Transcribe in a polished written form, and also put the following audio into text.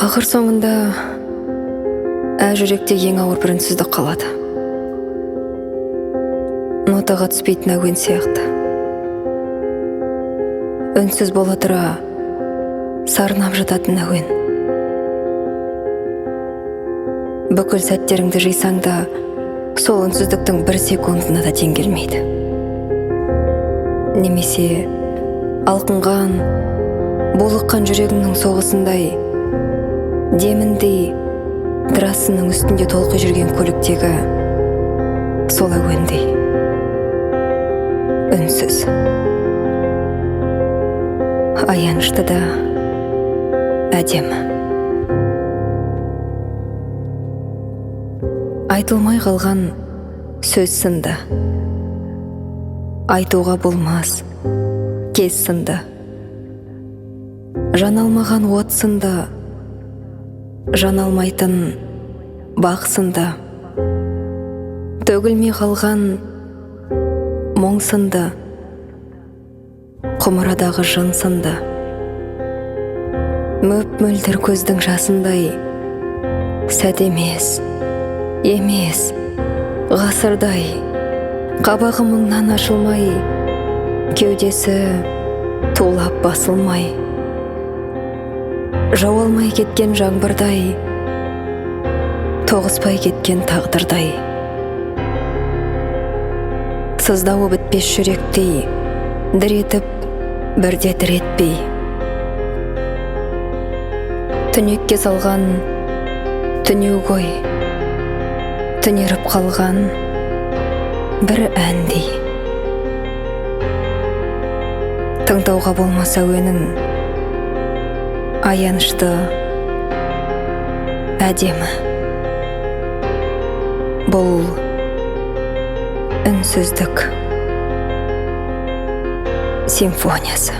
Ақыр соңында жүректе ең ауыр бір үнсіздік қалады. Нотаға түспейтін әуен сияқты. Үнсіз бола тұра сарнап жататын әуен. Бүкіл сәттеріңді жисаң да, сол үнсіздіктің бір секундына да тең келмейді. Немесе алқынған, булыққан жүрегіңнің соғысындай, деміндей трассының үстінде толқи жүрген көліктегі сол әуендей үнсіз, аянышты да әдемі. Айтылмай қалған сөз сынды, айтуға болмас кез сынды, жаналмаған от сынды, жаналмайтын бақ сынды, төгілмей қалған мұң сынды, құмырадағы жын сынды, мөп-мөлдір көздің жасындай, сәт емес, ғасырдай, қабағы мұңнан ашылмай, кеудесі тулап басылмай, жауалмай кеткен жаңбырдай, тоғыспай кеткен тағдырдай, сыздауы бітпес жүректей, дір етіп бірде дір етпей, түнекке салған түнеу ғой, түнеріп қалған бір әндей. Тыңдауға болмас әуенің, аянышты, әдемі. Бұл үнсіздік симфониясы.